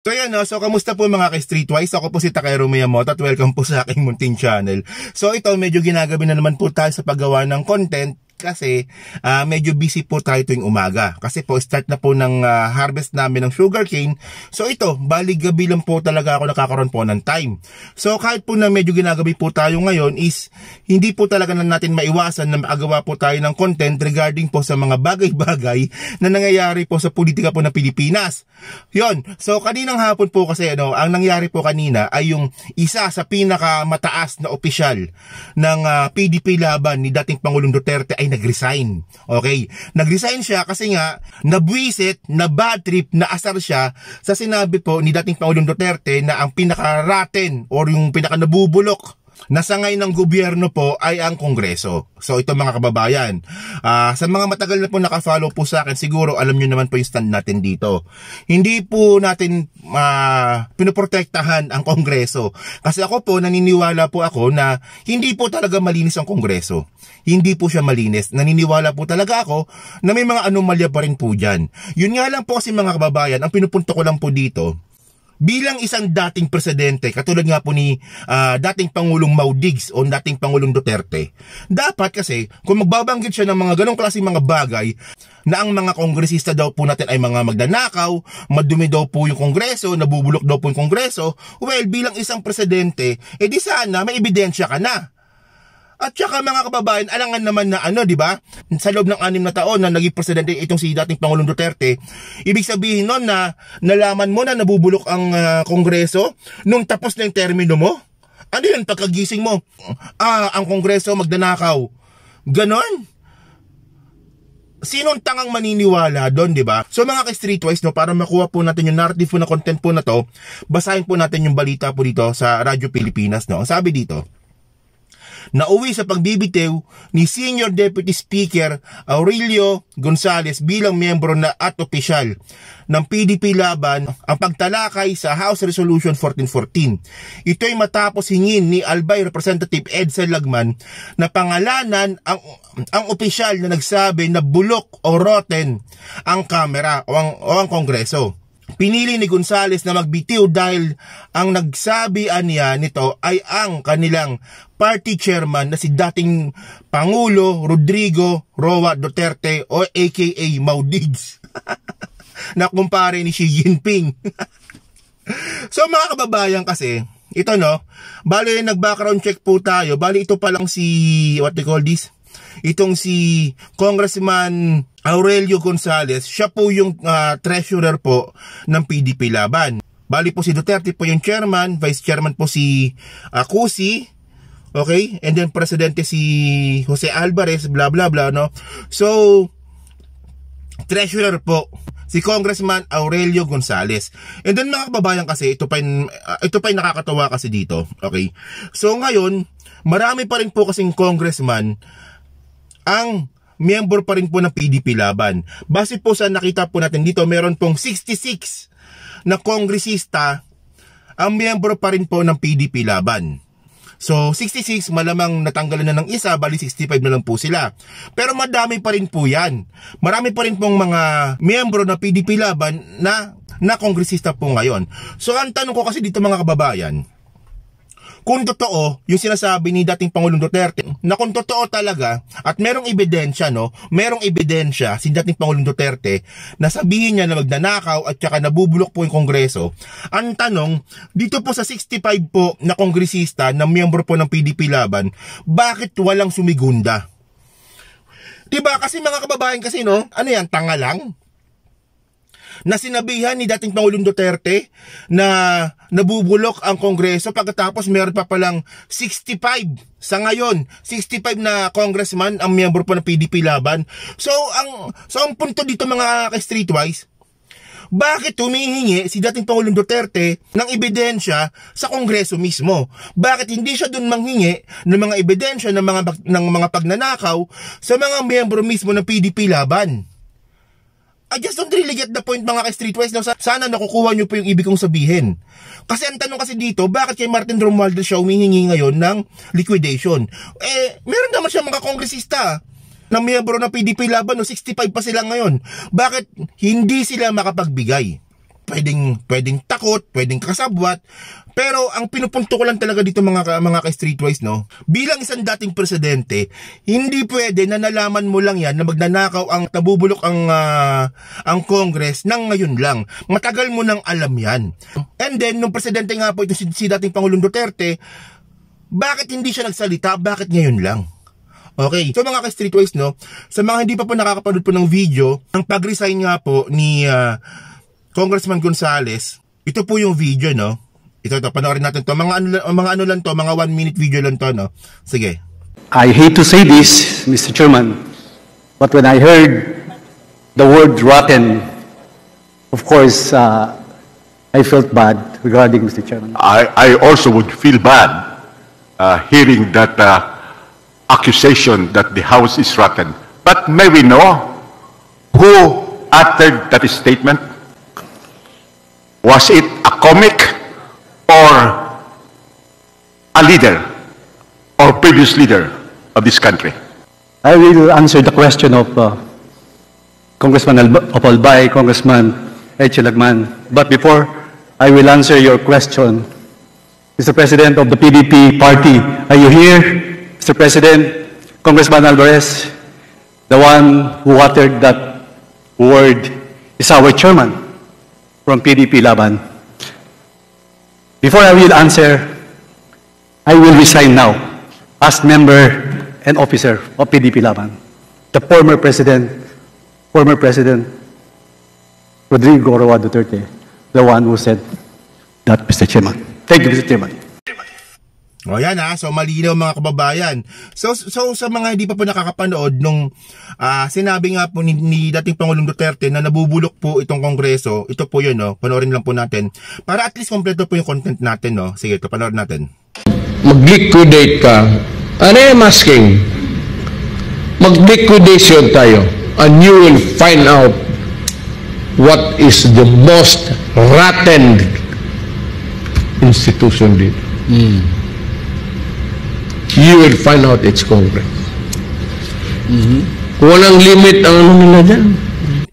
So yan, no? So kamusta po mga ka-Streetwise? Ako po si Takero Miyamoto at welcome po sa aking munting channel. So ito, medyo ginagabi na naman po tayo sa paggawa ng content kasi medyo busy po tayo tuwing umaga. Kasi po start na po ng harvest namin ng sugarcane. So ito, bali gabi lang po talaga ako nakakaroon po ng time. So kahit po na medyo ginagabi po tayo ngayon is hindi po talaga na natin maiwasan na makagawa po tayo ng content regarding po sa mga bagay-bagay na nangyayari po sa politika po ng Pilipinas. Yon. So kaninang hapon po kasi ang nangyari po kanina ay yung isa sa pinakamataas na opisyal ng PDP laban ni dating Pangulong Duterte ay nag-resign. Okay? Nag-resign siya kasi nga nabwisit, na bad trip, na asar siya sa sinabi po ni dating Pangulong Duterte na ang pinaka-rotten or yung pinaka-nabubulok na sangay ng gobyerno po ay ang Kongreso. So ito mga kababayan, sa mga matagal na po nakafollow po sa akin, siguro alam nyo naman po yung stand natin dito. Hindi po natin pinoprotektahan ang Kongreso. Kasi ako po, naniniwala po ako na hindi po talaga malinis ang Kongreso. Hindi po siya malinis. Naniniwala po talaga ako na may mga anomalya pa rin po dyan. Yun nga lang po kasi mga kababayan, ang pinupunto ko lang po dito, bilang isang dating presidente, katulad nga po ni dating Pangulong Maudigs o dating Pangulong Duterte, dapat kasi kung magbabanggit siya ng mga ganong klaseng mga bagay na ang mga kongresista daw po natin ay mga magdanakaw, madumi daw po yung Kongreso, nabubulok daw po yung Kongreso, well, bilang isang presidente, edi sana may ebidensya ka na. At saka mga kababayan, alangan naman na di ba? Sa loob ng 6 na taon na naging presidente itong si dating Pangulong Duterte, ibig sabihin nun na nalaman mo na nabubulok ang Kongreso nung tapos na yung termino mo? Ano yun, pagkagising mo? Ang Kongreso magdanakaw. Ganon? Sinong tangang maniniwala doon, di ba? So mga ka-Streetwise, para makuha po natin yung narrative po na content po na to, basahin po natin yung balita po dito sa Radyo Pilipinas, no? Ang sabi dito, nauwi sa pagbibitiw ni Senior Deputy Speaker Aurelio Gonzales bilang miyembro na at opisyal ng PDP laban ang pagtalakay sa House Resolution 1414. Ito ay matapos hingin ni Albay Representative Edsel Lagman na pangalanan ang opisyal na nagsabi na bulok o rotten ang kamera o ang Kongreso. Pinili ni Gonzales na magbitiw dahil ang nagsabian niya nito ay ang kanilang party chairman na si dating Pangulo Rodrigo Roa Duterte o aka Maudigs na kumpare ni Xi Jinping. So mga kababayan kasi, ito bali nag-background check po tayo, bali ito pa lang si, what they call this? Itong si Congressman Aurelio Gonzales, siya po yung treasurer po ng PDP laban. Bali po si Duterte po yung chairman, vice chairman po si Cusi, okay? And then presidente si Jose Alvarez, bla bla bla, no? So, treasurer po si Congressman Aurelio Gonzales. And then mga kababayan kasi, ito pa yung nakakatawa kasi dito, okay? So ngayon, marami pa rin po kasing congressman ang miyembro pa rin po ng PDP laban. Base po sa nakita po natin dito, meron pong 66 na kongresista ang miyembro pa rin po ng PDP laban. So 66, malamang natanggalan na ng isa, bali 65 na lang po sila. Pero madami pa rin po yan. Marami pa rin pong mga miyembro ng PDP laban na kongresista po ngayon. So ang tanong ko kasi dito mga kababayan, kung totoo yung sinasabi ni dating Pangulong Duterte na kung totoo talaga at merong ebidensya merong ebidensya si dating Pangulong Duterte na sabihin niya na magnanakaw at saka nabubulok po yung Kongreso, ang tanong dito po sa 65 po na kongresista na miyembro po ng PDP laban, bakit walang sumigunda? Diba kasi mga kababayan kasi ano yan, tanga lang? Na sinabihan ni dating Pangulong Duterte na nabubulok ang Kongreso pagkatapos meron pa palang 65 sa ngayon, 65 na congressman ang miyembro po ng PDP laban. So ang punto dito mga ka-Streetwise, bakit humihingi si dating Pangulong Duterte ng ebidensya sa Kongreso mismo? Bakit hindi siya doon manghingi ng mga ebidensya ng mga pagnanakaw sa mga miyembro mismo ng PDP laban? I just don't really get the point mga ka-Streetwise. Sana nakukuha nyo po yung ibig kong sabihin. Kasi ang tanong kasi dito, bakit kay Martin Romualdez siya humihingi ngayon ng liquidation? Meron naman siya mga kongresista na miyembro ng PDP laban, 65 pa sila ngayon. Bakit hindi sila makapagbigay? pwedeng takot, pwedeng kasabwat. Pero ang pinupunto ko lang talaga dito mga ka-streetwise, no, bilang isang dating presidente, hindi pwede na nalaman mo lang yan na magnanakaw ang nabubulok ang Congress nang ngayon lang. Matagal mo nang alam yan. And then, nung presidente nga po ito si dating Pangulong Duterte, bakit hindi siya nagsalita? Bakit ngayon lang? Okay, so mga ka-streetwise, no, sa mga hindi pa po nakakapanood po ng video, ang pag-resign nga po ni Congressman Gonzales, ito po yung video, no. Ito, panoorin natin to. Mga ano lang to, mga 1-minute video lang to, no. Sige. I hate to say this, Mr. Chairman, but when I heard the word rotten, of course, I felt bad regarding Mr. Chairman. I also would feel bad hearing that accusation that the House is rotten. But may we know who uttered that statement? Was it a comic or a leader or previous leader of this country? I will answer the question of Congressman Albay, Congressman Eche Lagman. But before I will answer your question, Mr. President of the PDP party, are you here? Mr. President, Congressman Alvarez, the one who uttered that word is our chairman from PDP Laban. Before I will answer, I will resign now as member and officer of PDP Laban. The former President Rodrigo Roa Duterte, the one who said that, Mr. Chairman. Thank you, Mr. Chairman. O yan so malinaw mga kababayan. So sa mga hindi pa po nakakapanood nung sinabi nga po ni dating Pangulong Duterte na nabubulok po itong Kongreso, ito po yun, no, panoorin lang po natin para at least kompleto po yung content natin, no. Sige, ito panoorin natin. Mag-liquidate ka. Ano yung masking? Mag-liquidation tayo and you will find out what is the most rotten institution dito. You will find out it's Congress. Kung walang limit ang ano nila dyan.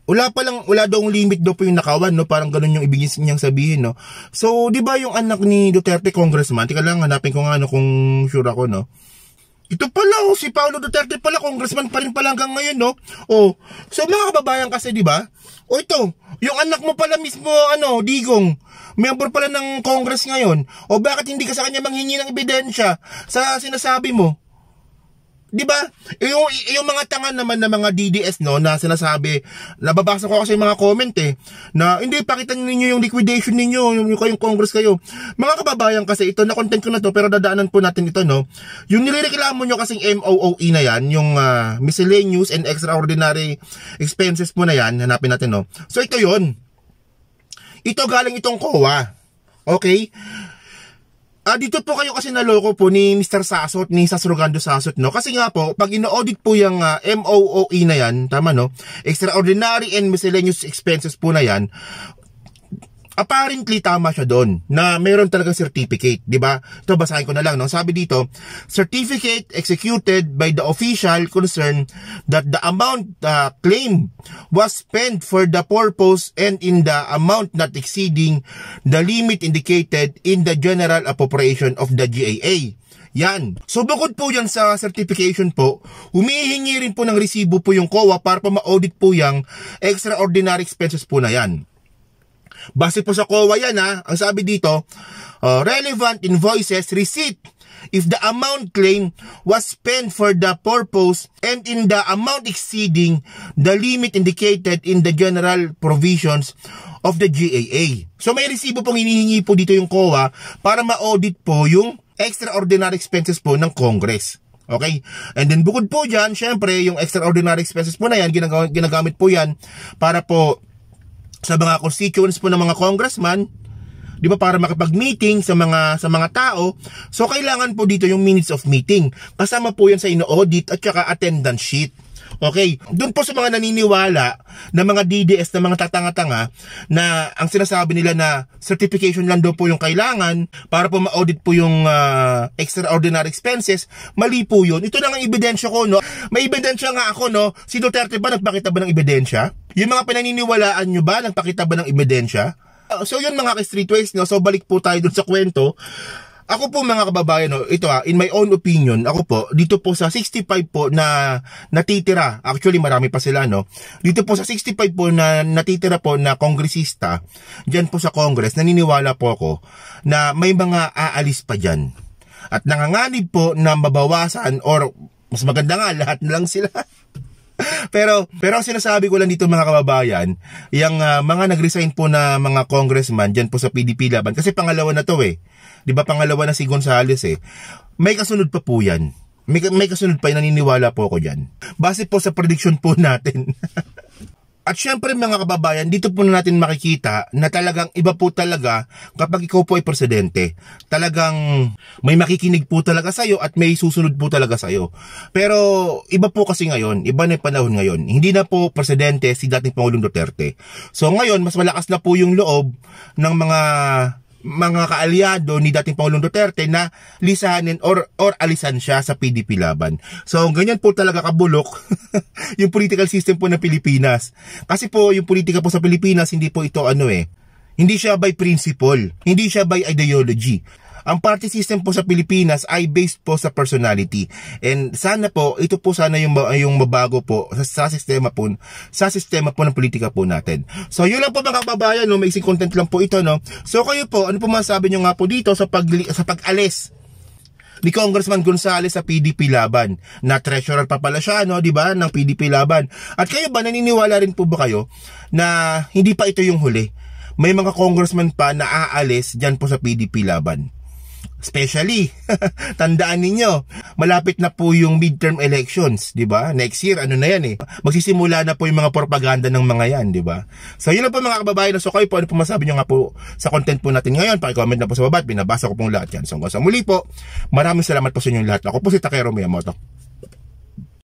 Wala daw limit daw po yung nakawan, no? Parang ganun yung ibig niyang sabihin, no? So, di ba yung anak ni Duterte, congressman? Tika lang, hanapin ko nga, no, kung sure ako, no? Ito pala, si Paolo Duterte pala, congressman pa rin pala hanggang ngayon, no? So mga kababayan kasi, di ba? Ito, yung anak mo pala mismo, Digong, member pala ng Congress ngayon. Bakit hindi ka sa kanya manghingi ng ebidensya sa sinasabi mo? Di ba? Yung mga tanga naman na mga DDS, no, na sinasabi, nababasa ko kasi yung mga comment na hindi, pakita ninyo yung liquidation ninyo, yung kayong Congress kayo. Mga kababayan kasi ito, na-content ko na to, pero dadaanan po natin ito, no. Yung nireklamo nyo kasing MOOE na yan, yung miscellaneous and extraordinary expenses po na yan, hanapin natin, no. So ito yun. Ito galing itong COA. Okay? Dito po kayo kasi naloko po ni Mr. Sasot, ni Sasrogando Sasot, no? Kasi nga po, pag ino-audit po yung MOOE na yan, tama, no? Extraordinary and miscellaneous expenses po na yan, apparently tama siya doon na mayroon talagang certificate, di ba? Ito, basahin ko na lang, no? Sabi dito, certificate executed by the official concerned that the amount claimed was spent for the purpose and in the amount not exceeding the limit indicated in the general appropriation of the GAA. Yan. So bukod po yan sa certification po, humihingi rin po ng resibo po yung COA para pa ma-audit po yung extraordinary expenses po na yan. Base po sa COA yan, ang sabi dito, relevant invoices receipt if the amount claimed was spent for the purpose and in the amount exceeding the limit indicated in the general provisions of the GAA. So may resibo pong hinihingi po dito yung COA para ma-audit po yung extraordinary expenses po ng Congress. Okay? And then bukod po dyan, syempre yung extraordinary expenses po na yan, ginagamit po yan para po sa mga constituents po ng mga congressman, di ba, para makipag-meeting sa mga tao. So kailangan po dito yung minutes of meeting. Kasama po yan sa ino-audit at saka attendance sheet. Okay, doon po sa mga naniniwala na mga DDS na mga tatanga-tanga na ang sinasabi nila na certification lang daw po yung kailangan para po ma-audit po yung extraordinary expenses, mali po yun. Ito na ang ebidensya ko, no? May ebidensya nga ako, no? Si Duterte ba nagpakita ba ng ebidensya? Yung mga pinaniniwalaan nyo ba nagpakita ba ng ebidensya? So yun mga ka-streetwise, no? So balik po tayo dun sa kwento. Ako po mga kababayan, no, ito in my own opinion, ako po, dito po sa 65 po na natitira, actually marami pa sila, no? Dito po sa 65 po na natitira po na kongresista, dyan po sa Congress, naniniwala po ako na may mga aalis pa dyan. At nanganganib po na mabawasan or mas maganda nga, lahat na lang sila. Pero ang sinasabi ko lang dito mga kababayan, yung mga nag-resign po na mga congressman dyan po sa PDP Laban, kasi pangalawa na to di ba pangalawa na si Gonzales may kasunod pa po yan. May kasunod pa, naniniwala po ako dyan. Base po sa prediction po natin. At syempre mga kababayan, dito po na natin makikita na talagang iba po talaga kapag ikaw po ay presidente. Talagang may makikinig po talaga sa'yo at may susunod po talaga sa'yo. Pero iba po kasi ngayon, iba na yung panahon ngayon. Hindi na po presidente si dating Pangulong Duterte. So ngayon, mas malakas na po yung loob ng mga kaalyado ni dating Pangulong Duterte na lisanin or alisan siya sa PDP Laban. So ganyan po talaga kabulok yung political system po ng Pilipinas. Kasi po yung politika po sa Pilipinas, hindi po ito hindi siya by principle, hindi siya by ideology. Ang party system po sa Pilipinas ay based po sa personality. And sana po, ito po sana yung mabago po sa sistema po ng politika po natin. So yun lang po mga kababayan, no? May isang content lang po ito, no? So kayo po, ano po masasabi nyo nga po dito sa pag-alis ni Congressman Gonzales sa PDP Laban, na treasurer pa pala siya, no, di ba, ng PDP Laban. At kayo ba, naniniwala rin po ba kayo na hindi pa ito yung huli? May mga congressman pa na aalis dyan po sa PDP Laban. Especially, tandaan ninyo, malapit na po yung midterm elections, di ba? Next year, ano na yan magsisimula na po yung mga propaganda ng mga yan, di ba? So yun lang po mga kababayan. So kayo po, ano po masabi nyo nga po sa content po natin ngayon? Paki-comment na po sa baba at binabasa ko pong lahat yan. So sa muli po, maraming salamat po sa inyong lahat. Ako po si Takero Miyamoto.